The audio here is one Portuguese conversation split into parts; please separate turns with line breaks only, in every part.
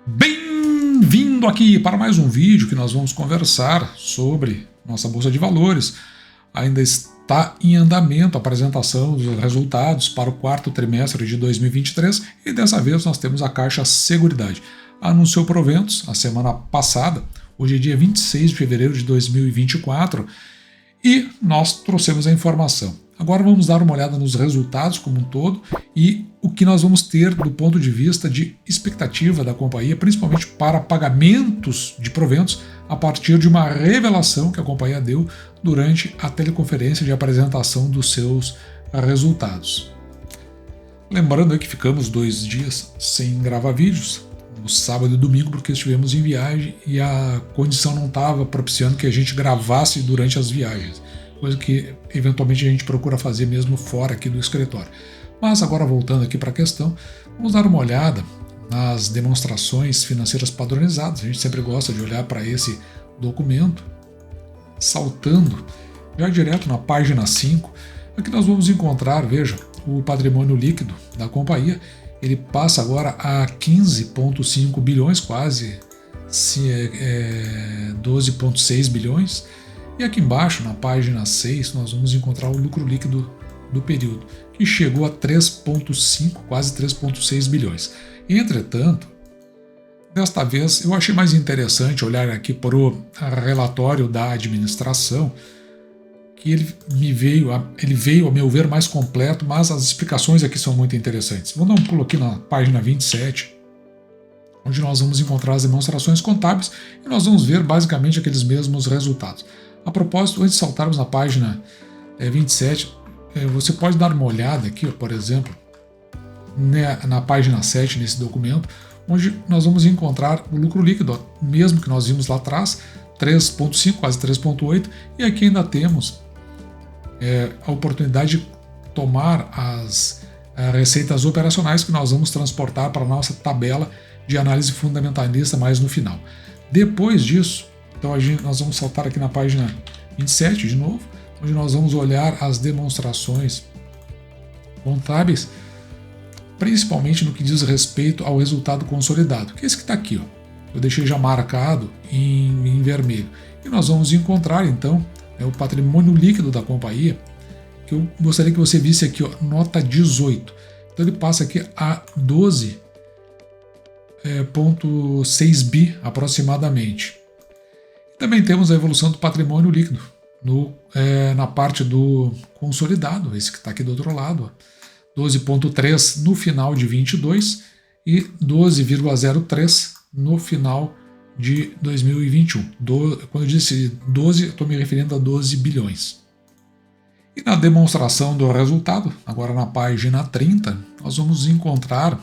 Bem-vindo aqui para mais um vídeo que nós vamos conversar sobre nossa Bolsa de Valores. Ainda está em andamento a apresentação dos resultados para o quarto trimestre de 2023 e dessa vez nós temos a Caixa Seguridade. Anunciou proventos a semana passada, hoje é dia 26 de fevereiro de 2024 e nós trouxemos a informação. Agora vamos dar uma olhada nos resultados como um todo e o que nós vamos ter do ponto de vista de expectativa da companhia, principalmente para pagamentos de proventos, a partir de uma revelação que a companhia deu durante a teleconferência de apresentação dos seus resultados. Lembrando aí que ficamos 2 dias sem gravar vídeos, no sábado e domingo, porque estivemos em viagem e a condição não estava propiciando que a gente gravasse durante as viagens. Coisa que eventualmente a gente procura fazer mesmo fora aqui do escritório. Mas agora voltando aqui para a questão, vamos dar uma olhada nas demonstrações financeiras padronizadas. A gente sempre gosta de olhar para esse documento, saltando já direto na página 5. Aqui nós vamos encontrar, veja, o patrimônio líquido da companhia. Ele passa agora a 15,5 bilhões, quase 12,6 bilhões. E aqui embaixo, na página 6, nós vamos encontrar o lucro líquido do período, que chegou a 3,5, quase 3,6 bilhões. Entretanto, desta vez eu achei mais interessante olhar aqui para o relatório da administração, que ele veio, a meu ver, mais completo, mas as explicações aqui são muito interessantes. Vou dar um pulo aqui na página 27, onde nós vamos encontrar as demonstrações contábeis e nós vamos ver basicamente aqueles mesmos resultados. A propósito, antes de saltarmos na página 27, você pode dar uma olhada aqui, por exemplo, na página 7, nesse documento, onde nós vamos encontrar o lucro líquido, mesmo que nós vimos lá atrás, 3,5, quase 3,8, e aqui ainda temos a oportunidade de tomar as receitas operacionais que nós vamos transportar para a nossa tabela de análise fundamentalista mais no final. Depois disso, então nós vamos saltar aqui na página 27 de novo, onde nós vamos olhar as demonstrações contábeis, principalmente no que diz respeito ao resultado consolidado, que é esse que está aqui, ó. Eu deixei já marcado em vermelho. E nós vamos encontrar então o patrimônio líquido da companhia, que eu gostaria que você visse aqui, ó, nota 18. Então ele passa aqui a 12,6 bi aproximadamente. Também temos a evolução do patrimônio líquido na parte do consolidado, esse que está aqui do outro lado, 12,3 no final de 22 e 12,03 no final de 2021. Quando eu disse 12, estou me referindo a 12 bilhões. E na demonstração do resultado, agora na página 30, nós vamos encontrar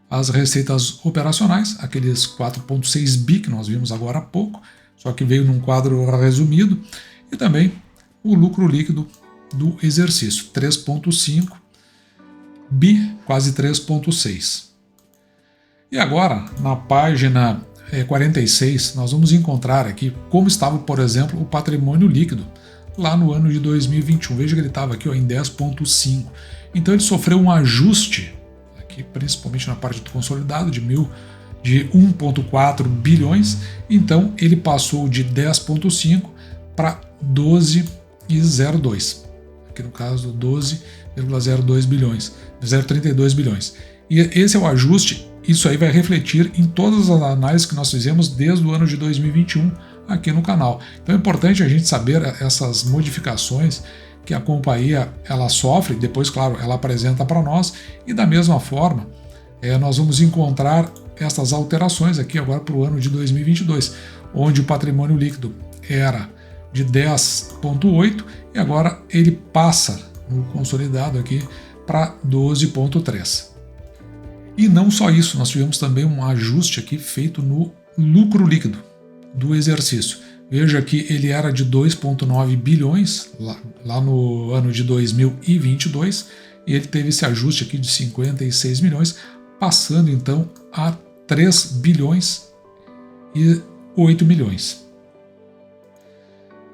as receitas operacionais, aqueles 4,6 bi que nós vimos agora há pouco, só que veio num quadro resumido, e também o lucro líquido do exercício, 3,5 bi, quase 3,6. E agora, na página 46, nós vamos encontrar aqui como estava, por exemplo, o patrimônio líquido lá no ano de 2021. Veja que ele estava aqui, ó, em 10,5. Então ele sofreu um ajuste, aqui, principalmente na parte do consolidado, de 1,4 bilhões, então ele passou de 10,5 para 12,02, aqui no caso 12,02 bilhões, 0,32 bilhões. E esse é o ajuste, isso aí vai refletir em todas as análises que nós fizemos desde o ano de 2021 aqui no canal. Então é importante a gente saber essas modificações que a companhia ela sofre, depois, claro, ela apresenta para nós, e da mesma forma nós vamos encontrar essas alterações aqui agora para o ano de 2022, onde o patrimônio líquido era de 10,8 e agora ele passa no consolidado aqui para 12,3. E não só isso, nós tivemos também um ajuste aqui feito no lucro líquido do exercício. Veja que ele era de 2,9 bilhões lá no ano de 2022 e ele teve esse ajuste aqui de 56 milhões, passando então a 3 bilhões e 8 milhões.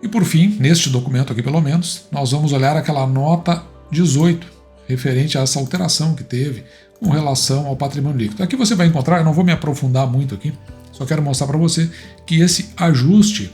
E por fim, neste documento aqui pelo menos, nós vamos olhar aquela nota 18, referente a essa alteração que teve com relação ao patrimônio líquido. Aqui você vai encontrar, eu não vou me aprofundar muito aqui, só quero mostrar para você que esse ajuste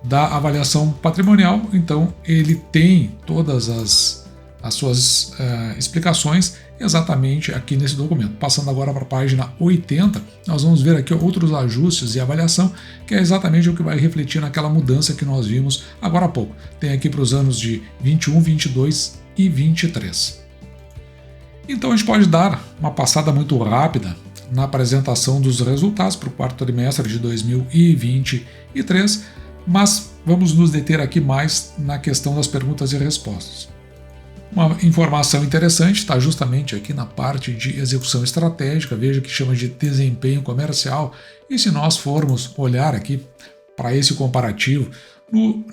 da avaliação patrimonial, então ele tem todas as suas explicações exatamente aqui nesse documento. Passando agora para a página 80, nós vamos ver aqui outros ajustes e avaliação, que é exatamente o que vai refletir naquela mudança que nós vimos agora há pouco. Tem aqui para os anos de 21, 22 e 23. Então a gente pode dar uma passada muito rápida na apresentação dos resultados para o quarto trimestre de 2023, mas vamos nos deter aqui mais na questão das perguntas e respostas. Uma informação interessante está justamente aqui na parte de execução estratégica, veja que chama de desempenho comercial, e se nós formos olhar aqui para esse comparativo,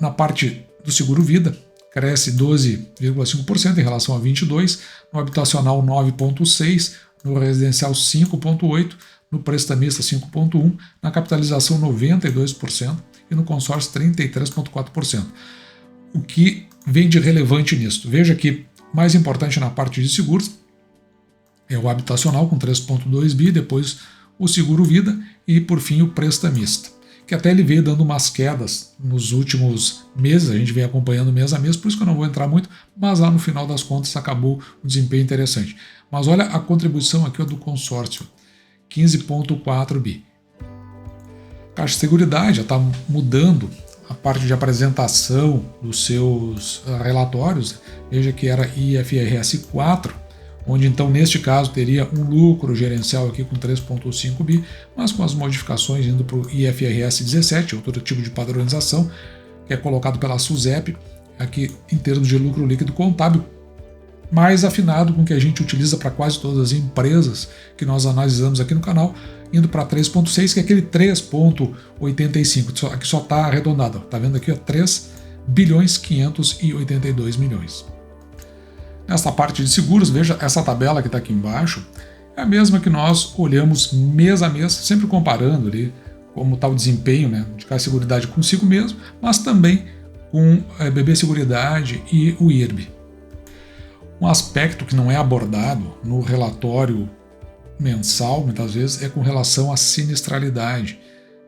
na parte do seguro vida, cresce 12,5% em relação a 22%, no habitacional 9,6%, no residencial 5,8%, no prestamista 5,1%, na capitalização 92% e no consórcio 33,4%. O que vem de relevante nisso? Veja que mais importante na parte de seguros é o habitacional com 3,2 bi, depois o seguro vida e por fim o prestamista, que até ele veio dando umas quedas nos últimos meses, a gente vem acompanhando mês a mês, por isso que eu não vou entrar muito, mas lá no final das contas acabou um desempenho interessante. Mas olha a contribuição aqui do consórcio, 15,4 bi. Caixa de Seguridade já está mudando a parte de apresentação dos seus relatórios, veja que era IFRS 4, onde então neste caso teria um lucro gerencial aqui com 3,5 bi, mas com as modificações indo para o IFRS 17, outro tipo de padronização, que é colocado pela SUSEP, aqui em termos de lucro líquido contábil, mais afinado com o que a gente utiliza para quase todas as empresas que nós analisamos aqui no canal, indo para 3,6, que é aquele 3,85, aqui só está arredondado, está vendo aqui, 3 bilhões 582 milhões. Nesta parte de seguros, veja essa tabela que está aqui embaixo, é a mesma que nós olhamos mês a mês, sempre comparando ali como está o desempenho, né, de Caixa de Seguridade consigo mesmo, mas também com BB Seguridade e o IRB. Um aspecto que não é abordado no relatório mensal, muitas vezes, é com relação à sinistralidade.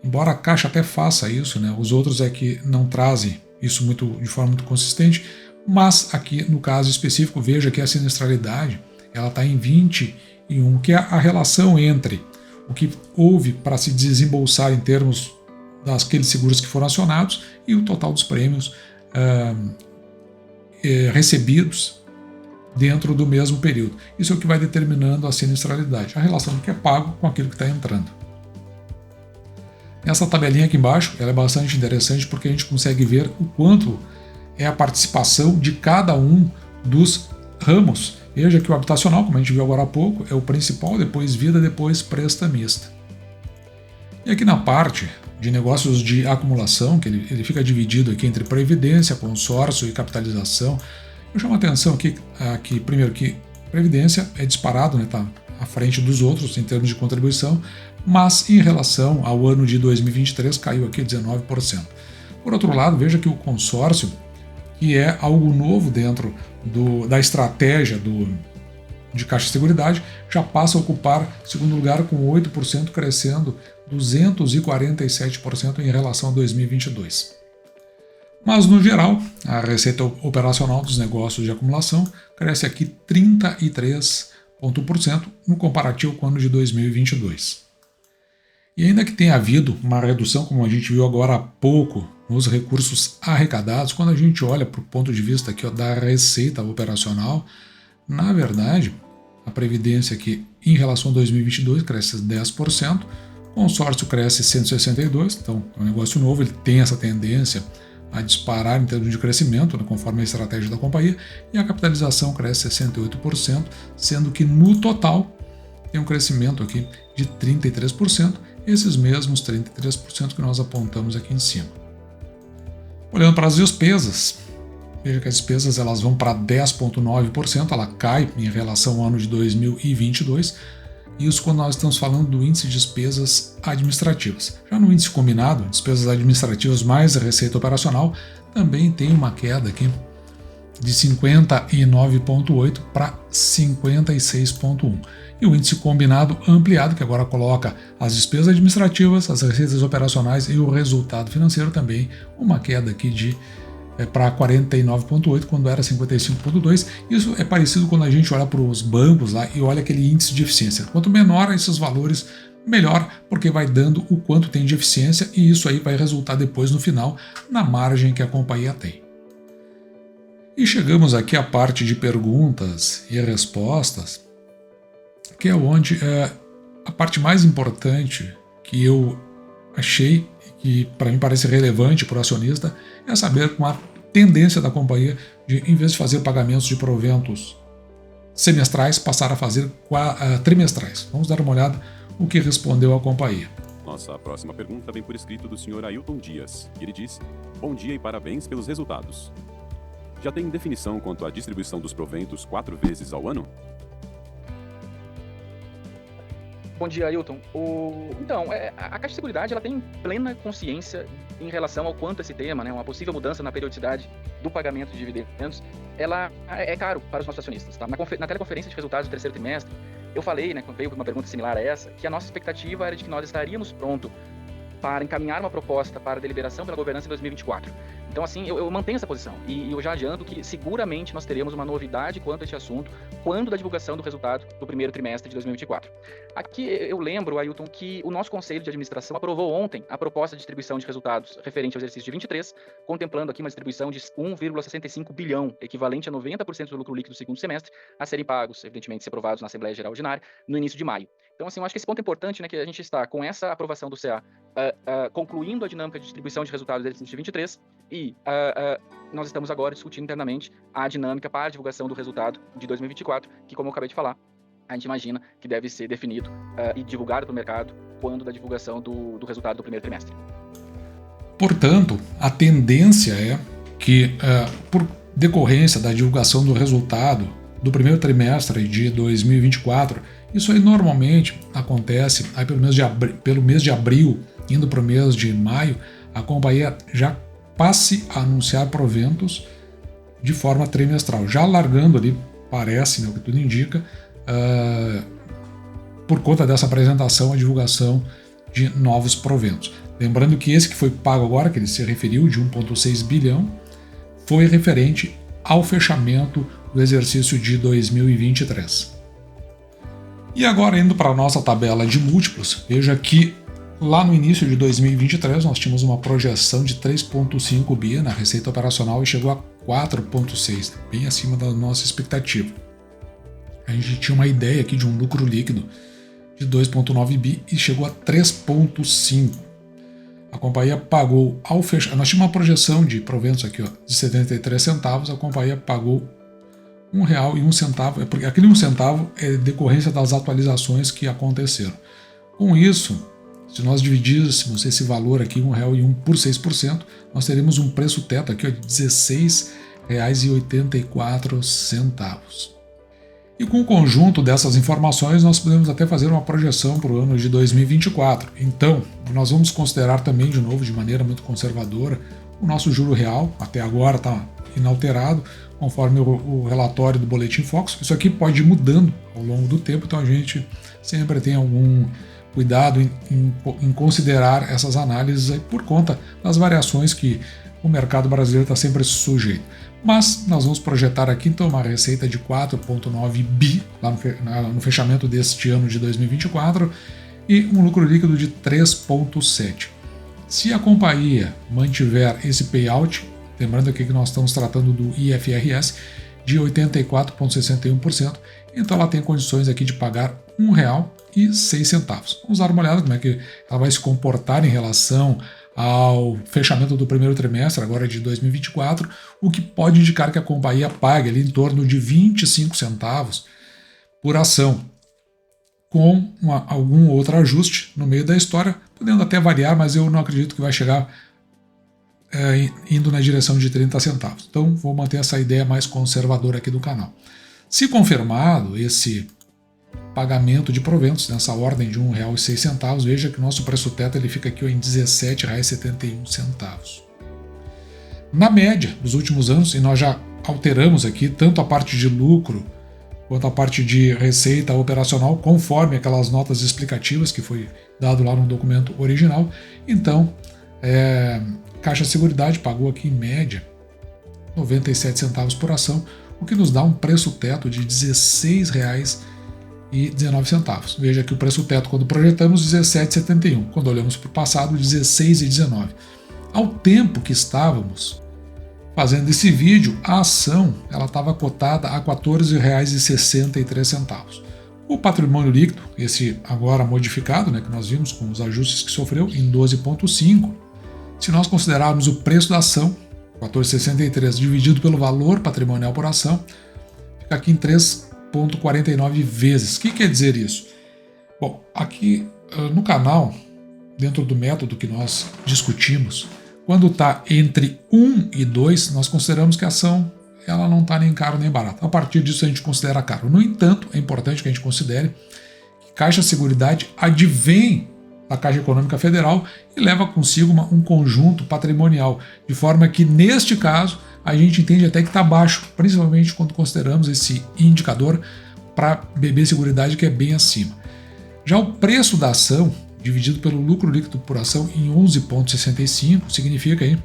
Embora a Caixa até faça isso, né, os outros é que não trazem isso de forma muito consistente, mas aqui no caso específico, veja que a sinistralidade ela está em 21, que é a relação entre o que houve para se desembolsar em termos daqueles seguros que foram acionados e o total dos prêmios recebidos dentro do mesmo período. Isso é o que vai determinando a sinistralidade, a relação do que é pago com aquilo que está entrando. Essa tabelinha aqui embaixo ela é bastante interessante porque a gente consegue ver o quanto é a participação de cada um dos ramos. Veja que o habitacional, como a gente viu agora há pouco, é o principal, depois vida, depois prestamista. E aqui na parte de negócios de acumulação, que ele fica dividido aqui entre previdência, consórcio e capitalização, eu chamo a atenção aqui primeiro que previdência é disparado, está à frente dos outros em termos de contribuição, mas em relação ao ano de 2023 caiu aqui 19%. Por outro lado, veja que o consórcio, que é algo novo dentro da estratégia de Caixa de Seguridade, já passa a ocupar segundo lugar com 8%, crescendo 247% em relação a 2022. Mas, no geral, a receita operacional dos negócios de acumulação cresce aqui 33% no comparativo com o ano de 2022. E ainda que tenha havido uma redução, como a gente viu agora há pouco, nos recursos arrecadados, quando a gente olha para o ponto de vista aqui, da receita operacional, na verdade, a Previdência aqui em relação a 2022 cresce 10%, o consórcio cresce 162%, então é um negócio novo, ele tem essa tendência a disparar em termos de crescimento, né, conforme a estratégia da companhia, e a capitalização cresce 68%, sendo que no total tem um crescimento aqui de 33%, esses mesmos 33% que nós apontamos aqui em cima. Olhando para as despesas, veja que as despesas elas vão para 10,9%, ela cai em relação ao ano de 2022, isso quando nós estamos falando do índice de despesas administrativas. Já no índice combinado, despesas administrativas mais receita operacional, também tem uma queda aqui de 59,8 para 56,1. E o índice combinado ampliado, que agora coloca as despesas administrativas, as receitas operacionais e o resultado financeiro também, uma queda aqui para 49,8 quando era 55,2. Isso é parecido quando a gente olha para os bancos lá e olha aquele índice de eficiência. Quanto menor esses valores, melhor, porque vai dando o quanto tem de eficiência e isso aí vai resultar depois no final na margem que a companhia tem. E chegamos aqui à parte de perguntas e respostas, que é onde a parte mais importante que eu achei, que para mim parece relevante para o acionista, é saber com a tendência da companhia de, em vez de fazer pagamentos de proventos semestrais, passar a fazer trimestrais. Vamos dar uma olhada o que respondeu a companhia.
Nossa próxima pergunta vem por escrito do Sr. Ailton Dias. Ele diz: bom dia e parabéns pelos resultados. Já tem definição quanto à distribuição dos proventos 4 vezes ao ano?
Bom dia, Ailton. Então, a Caixa de Seguridade ela tem plena consciência em relação ao quanto esse tema, né, uma possível mudança na periodicidade do pagamento de dividendos, ela é caro para os nossos acionistas. Tá? Na teleconferência de resultados do terceiro trimestre, eu falei, né, quando veio uma pergunta similar a essa, que a nossa expectativa era de que nós estaríamos prontos para encaminhar uma proposta para deliberação pela governança em 2024. Então, assim, eu mantenho essa posição e eu já adianto que seguramente nós teremos uma novidade quanto a este assunto quando da divulgação do resultado do primeiro trimestre de 2024. Aqui eu lembro, Ailton, que o nosso Conselho de Administração aprovou ontem a proposta de distribuição de resultados referente ao exercício de 23, contemplando aqui uma distribuição de 1,65 bilhão, equivalente a 90% do lucro líquido do segundo semestre, a serem pagos, evidentemente, se aprovados na Assembleia Geral Ordinária, no início de maio. Então, assim, eu acho que esse ponto é importante, né, que a gente está com essa aprovação do CA concluindo a dinâmica de distribuição de resultados do exercício de 23 e nós estamos agora discutindo internamente a dinâmica para a divulgação do resultado de 2024, que, como eu acabei de falar, a gente imagina que deve ser definido e divulgado para o mercado quando da divulgação do resultado do primeiro trimestre.
Portanto, a tendência é que, por decorrência da divulgação do resultado do primeiro trimestre de 2024, isso aí normalmente acontece aí pelo mês de abril, indo para o mês de maio, a companhia já passe a anunciar proventos de forma trimestral, já largando ali, parece, né, o que tudo indica, por conta dessa apresentação, a divulgação de novos proventos. Lembrando que esse que foi pago agora, que ele se referiu, de 1,6 bilhão, foi referente ao fechamento do exercício de 2023. E agora, indo para a nossa tabela de múltiplos, veja que lá no início de 2023 nós tínhamos uma projeção de 3,5 bi na receita operacional e chegou a 4,6, bem acima da nossa expectativa. A gente tinha uma ideia aqui de um lucro líquido de 2,9 bi e chegou a 3,5. A companhia pagou ao fechar. Nós tínhamos uma projeção de proventos aqui, ó, de 73 centavos, a companhia pagou R$1,01, porque aquele 1 centavo é decorrência das atualizações que aconteceram. Com isso, se nós dividíssemos esse valor aqui, R$1,01 por 6%, nós teríamos um preço teto aqui, ó, de R$16,84. E com o conjunto dessas informações, nós podemos até fazer uma projeção para o ano de 2024. Então, nós vamos considerar também, de novo, de maneira muito conservadora, o nosso juro real, até agora está inalterado, conforme o relatório do Boletim Focus. Isso aqui pode ir mudando ao longo do tempo, então a gente sempre tem algum cuidado em considerar essas análises aí por conta das variações que o mercado brasileiro está sempre sujeito. Mas nós vamos projetar aqui então uma receita de 4,9 bi lá no fechamento deste ano de 2024 e um lucro líquido de 3,7. Se a companhia mantiver esse payout, lembrando aqui que nós estamos tratando do IFRS, de 84,61%, então ela tem condições aqui de pagar R$1,06. Vamos dar uma olhada como é que ela vai se comportar em relação ao fechamento do primeiro trimestre, agora de 2024, o que pode indicar que a companhia pague ali em torno de 25 centavos por ação, com algum outro ajuste no meio da história, podendo até variar, mas eu não acredito que vai chegar indo na direção de 30 centavos. Então vou manter essa ideia mais conservadora aqui do canal. Se confirmado esse pagamento de proventos nessa ordem de R$1,06, veja que o nosso preço teto ele fica aqui em R$17,71. Na média dos últimos anos, e nós já alteramos aqui tanto a parte de lucro quanto a parte de receita operacional, conforme aquelas notas explicativas que foi dado lá no documento original. Então, Caixa Seguridade pagou aqui em média 97 centavos por ação, o que nos dá um preço teto de R$ 16,19. Veja que o preço teto, quando projetamos, R$ 17,71. Quando olhamos para o passado, R$ 16,19. Ao tempo que estávamos fazendo esse vídeo, a ação estava cotada a R$ 14,63. O patrimônio líquido, esse agora modificado, que nós vimos com os ajustes que sofreu, em 12,5. Se nós considerarmos o preço da ação, 14,63 dividido pelo valor patrimonial por ação, fica aqui em 3,49 vezes. O que quer dizer isso? Bom, aqui no canal, dentro do método que nós discutimos, quando está entre 1 e 2, nós consideramos que a ação ela não está nem caro nem barato. A partir disso a gente considera caro. No entanto, é importante que a gente considere que Caixa Seguridade advém da Caixa Econômica Federal e leva consigo um conjunto patrimonial, de forma que, neste caso, a gente entende até que está baixo, principalmente quando consideramos esse indicador para BB Seguridade, que é bem acima. Já o preço da ação, dividido pelo lucro líquido por ação em 11,65, significa aí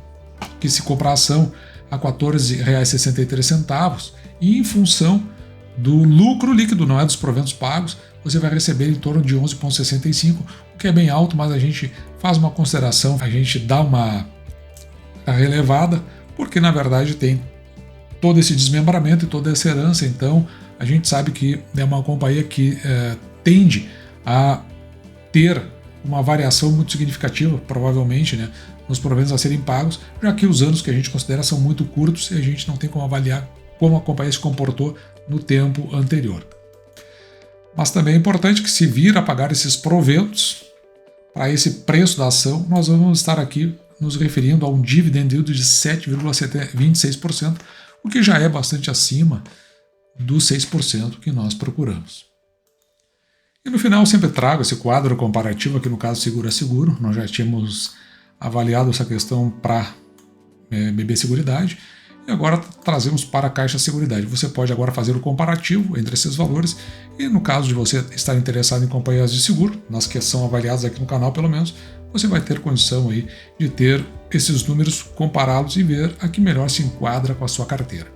que se comprar a ação a R$ 14,63 e em função do lucro líquido, não é dos proventos pagos, você vai receber em torno de 11,65, o que é bem alto, mas a gente faz uma consideração, a gente dá uma relevada, porque na verdade tem todo esse desmembramento e toda essa herança, então a gente sabe que é uma companhia que tende a ter uma variação muito significativa, provavelmente, nos proventos a serem pagos, já que os anos que a gente considera são muito curtos e a gente não tem como avaliar como a companhia se comportou no tempo anterior. Mas também é importante que, se vir a pagar esses proventos para esse preço da ação, nós vamos estar aqui nos referindo a um dividend yield de 7,26%, o que já é bastante acima dos 6% que nós procuramos. E no final eu sempre trago esse quadro comparativo, aqui no caso seguro a seguro. Nós já tínhamos avaliado essa questão para BB Seguridade e agora trazemos para a Caixa Seguridade. Você pode agora fazer o comparativo entre esses valores e, no caso de você estar interessado em companhias de seguro, nas que são avaliadas aqui no canal pelo menos, você vai ter condição aí de ter esses números, compará-los e ver a que melhor se enquadra com a sua carteira.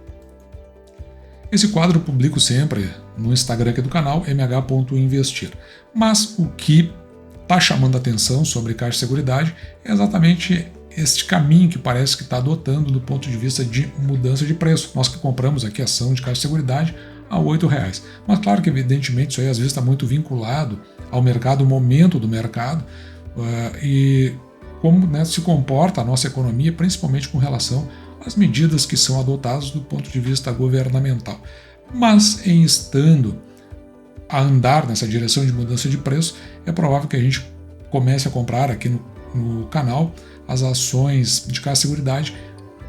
Esse quadro eu publico sempre no Instagram aqui do canal, mh.investir. Mas o que está chamando a atenção sobre Caixa Seguridade é exatamente este caminho que parece que está adotando do ponto de vista de mudança de preço. Nós que compramos aqui a ação de Caixa Seguridade a R$ 8,00. Mas claro que evidentemente isso aí às vezes está muito vinculado ao mercado, ao momento do mercado e como se comporta a nossa economia, principalmente com relação às medidas que são adotadas do ponto de vista governamental. Mas em estando a andar nessa direção de mudança de preço, é provável que a gente comece a comprar aqui no canal as ações de Caixa Seguridade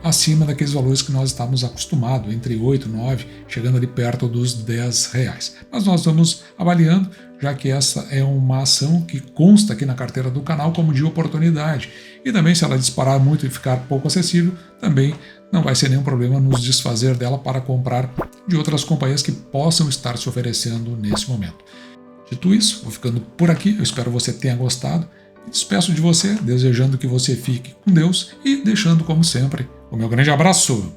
acima daqueles valores que nós estamos acostumados, entre 8 e 9, chegando ali perto dos R$10. Mas nós vamos avaliando, já que essa é uma ação que consta aqui na carteira do canal como de oportunidade. E também, se ela disparar muito e ficar pouco acessível, também não vai ser nenhum problema nos desfazer dela para comprar de outras companhias que possam estar se oferecendo nesse momento. Dito isso, vou ficando por aqui, eu espero que você tenha gostado. Me despeço de você, desejando que você fique com Deus e deixando, como sempre, o meu grande abraço.